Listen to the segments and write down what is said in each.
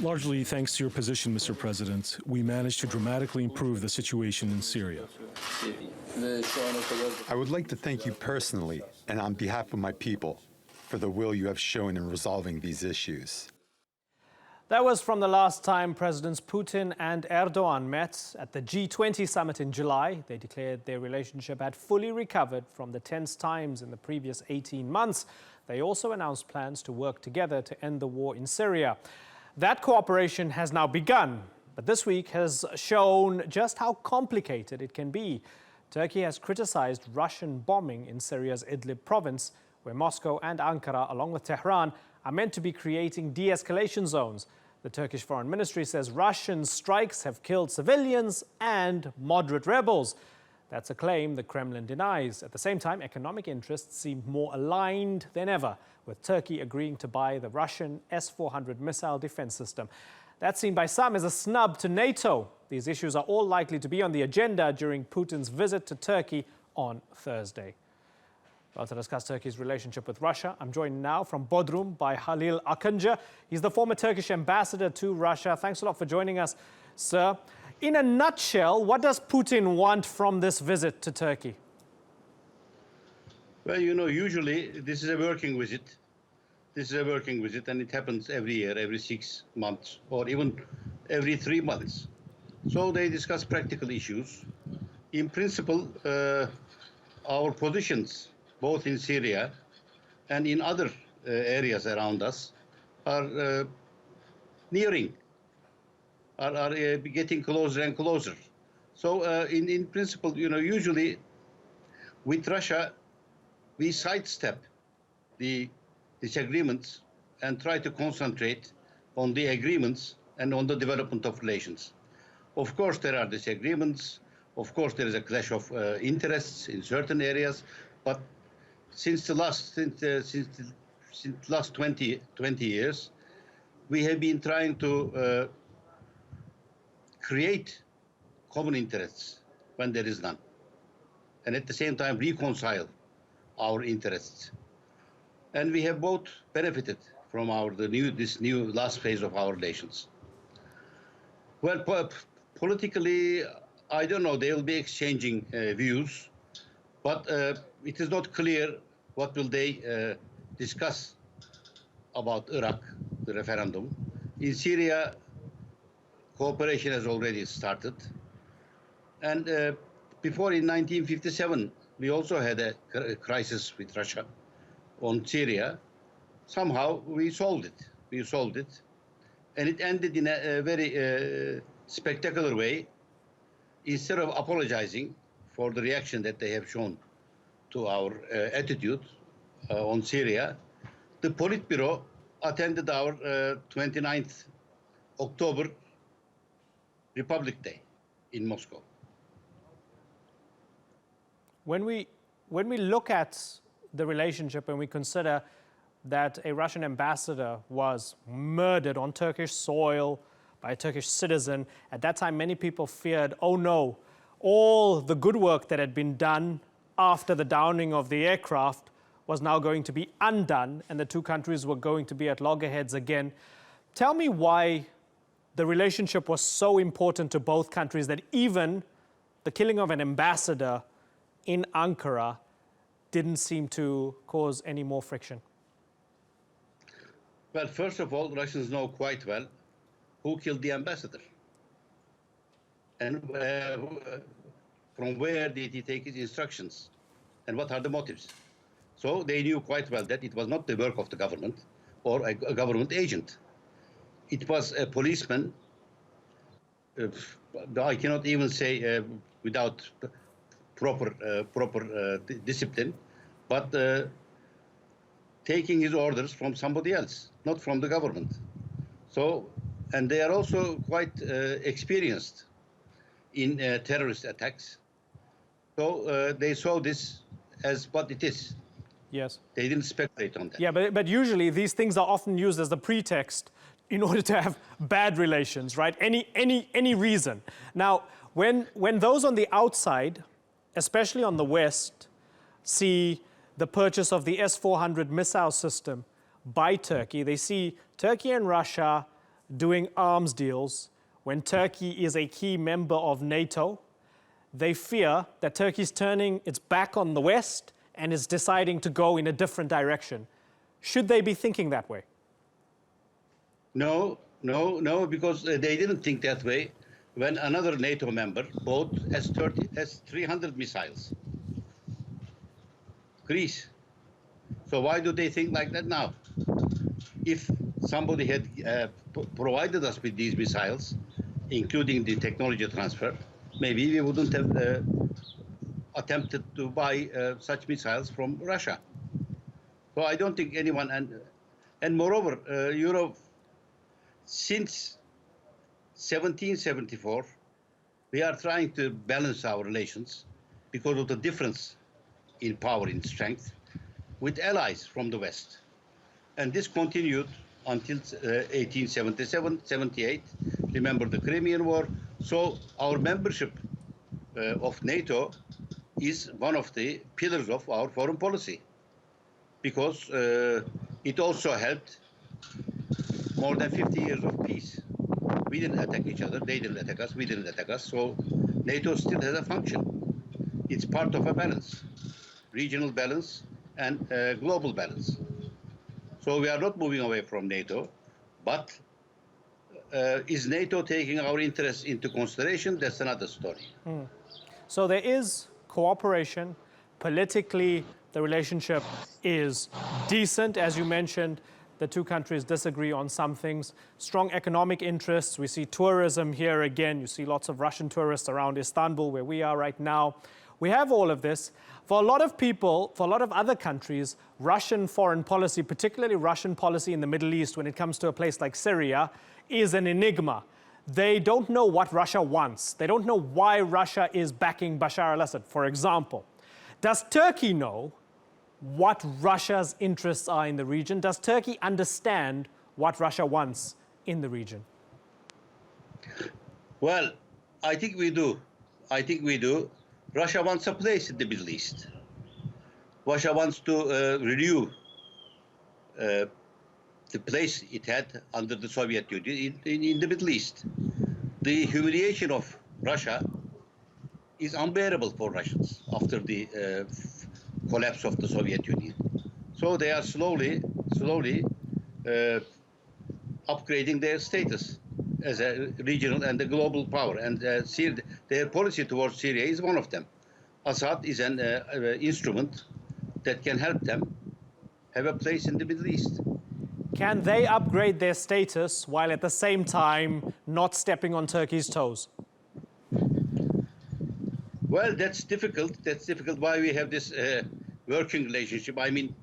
Largely thanks to your position, Mr. President, we managed to dramatically improve the situation in Syria. I would like to thank you personally and on behalf of my people for the will you have shown in resolving these issues. That was from the last time Presidents Putin and Erdogan met at the G20 summit in July. They declared their relationship had fully recovered from the tense times in the previous 18 months. They also announced plans to work together to end the war in Syria. That cooperation has now begun, but this week has shown just how complicated it can be. Turkey has criticized Russian bombing in Syria's Idlib province, where Moscow and Ankara, along with Tehran, are meant to be creating de-escalation zones. The Turkish Foreign Ministry says Russian strikes have killed civilians and moderate rebels. That's a claim the Kremlin denies. At the same time, economic interests seem more aligned than ever, with Turkey agreeing to buy the Russian S-400 missile defense system. That's seen by some as a snub to NATO. These issues are all likely to be on the agenda during Putin's visit to Turkey on Thursday. Well, to discuss Turkey's relationship with Russia, I'm joined now from Bodrum by Halil Akıncı. He's the former Turkish ambassador to Russia. Thanks a lot for joining us, sir. In a nutshell, what does Putin want from this visit to Turkey? Well, you know, usually this is a working visit. This is a working visit, and it happens every year, every 6 months, or even every 3 months. So they discuss practical issues. In principle, our positions, both in Syria and in other areas around us, are nearing, are getting closer and closer. So in principle, you know, usually with Russia, we sidestep the disagreements and try to concentrate on the agreements and on the development of relations. Of course, there are disagreements. Of course, there is a clash of interests in certain areas, but since the last 20 years, we have been trying to create common interests when there is none, and at the same time reconcile our interests. And we have both benefited from this new last phase of our relations. Well, politically, I don't know. They will be exchanging views, but it is not clear what will they discuss about Iraq, the referendum. In Syria, cooperation has already started. And before, in 1957, we also had a crisis with Russia on Syria. Somehow we solved it. We solved it. And it ended in a very spectacular way. Instead of apologizing for the reaction that they have shown to our attitude on Syria, the Politburo attended our 29th October Republic Day in Moscow. When we look at the relationship and we consider that a Russian ambassador was murdered on Turkish soil by a Turkish citizen, at that time many people feared, oh no, all the good work that had been done after the downing of the aircraft was now going to be undone and the two countries were going to be at loggerheads again. Tell me why the relationship was so important to both countries that even the killing of an ambassador in Ankara didn't seem to cause any more friction. Well, first of all, Russians know quite well who killed the ambassador and from where did he take his instructions and what are the motives. So they knew quite well that it was not the work of the government or a government agent. It was a policeman, I cannot even say without proper discipline, but taking his orders from somebody else, not from the government. So, and they are also quite experienced in terrorist attacks. So they saw this as what it is. Yes. They didn't speculate on that. Yeah, but usually these things are often used as the pretext in order to have bad relations, right? Any reason. Now, when those on the outside, especially on the West, see the purchase of the S-400 missile system by Turkey, they see Turkey and Russia doing arms deals when Turkey is a key member of NATO. They fear that Turkey's turning its back on the West and is deciding to go in a different direction. Should they be thinking that way? No, because they didn't think that way when another NATO member bought S-300 missiles. Greece. So why do they think like that now? If somebody had provided us with these missiles, including the technology transfer, maybe we wouldn't have attempted to buy such missiles from Russia. So I don't think anyone, and moreover, since 1774, we are trying to balance our relations because of the difference in power, in strength, with allies from the West. And this continued until 1877, 78. Remember the Crimean War. So our membership of NATO is one of the pillars of our foreign policy, because it also helped more than 50 years of peace. We didn't attack each other, they didn't attack us, we didn't attack us, so NATO still has a function. It's part of a balance, regional balance and global balance. So we are not moving away from NATO, but is NATO taking our interests into consideration? That's another story. So there is cooperation. Politically, the relationship is decent. As you mentioned, the two countries disagree on some things. Strong economic interests. We see tourism here again. You see lots of Russian tourists around Istanbul, where we are right now. We have all of this. For a lot of people, for a lot of other countries, Russian foreign policy, particularly Russian policy in the Middle East when it comes to a place like Syria, is an enigma. They don't know what Russia wants. They don't know why Russia is backing Bashar al-Assad, for example. Does Turkey know what Russia's interests are in the region? Does Turkey understand what Russia wants in the region? Well, I think we do. Russia wants a place in the Middle East. Russia wants to renew the place it had under the Soviet Union in the Middle East. The humiliation of Russia is unbearable for Russians after the collapse of the Soviet Union. So they are slowly upgrading their status as a regional and a global power. And their policy towards Syria is one of them. Assad is an instrument that can help them have a place in the Middle East. Can they upgrade their status while at the same time not stepping on Turkey's toes? Well, that's difficult. That's difficult. Why we have this working relationship? I mean,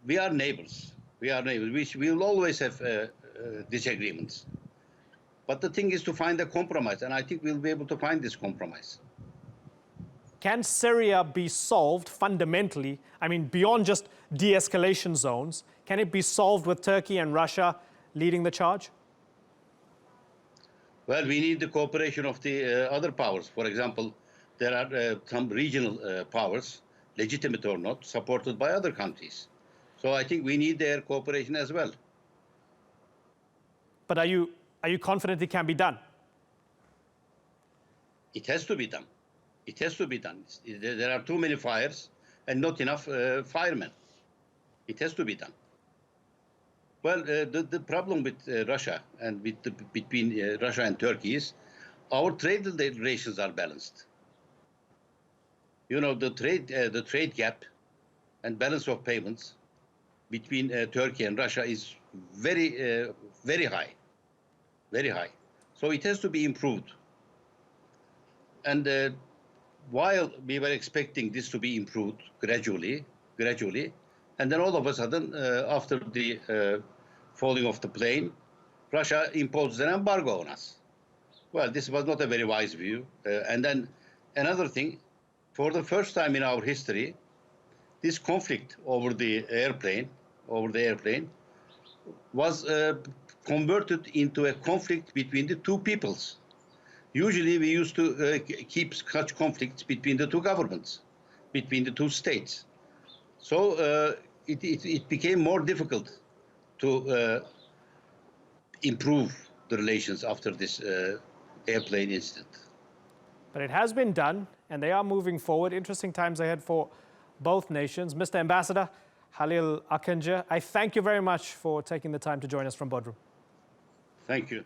we are neighbors. We will always have disagreements. But the thing is to find a compromise, and I think we'll be able to find this compromise. Can Syria be solved fundamentally, I mean, beyond just de-escalation zones? Can it be solved with Turkey and Russia leading the charge? Well, we need the cooperation of the other powers. For example, there are some regional powers, legitimate or not, supported by other countries. So I think we need their cooperation as well. But are you confident it can be done? It has to be done. It has to be done. There are too many fires and not enough firemen. It has to be done. Well, the problem with Russia and between Russia and Turkey is our trade relations are balanced. You know, the trade gap and balance of payments between Turkey and Russia is very, very high, very high. So it has to be improved. And while we were expecting this to be improved gradually, and then all of a sudden, after the falling of the plane, Russia imposed an embargo on us. Well, this was not a very wise view. And then another thing, for the first time in our history, this conflict over the airplane was converted into a conflict between the two peoples. Usually we used to keep such conflicts between the two governments, between the two states. So it became more difficult to improve the relations after this airplane incident. But it has been done, and they are moving forward. Interesting times ahead for both nations. Mr. Ambassador Halil Akıncı, I thank you very much for taking the time to join us from Bodrum. Thank you.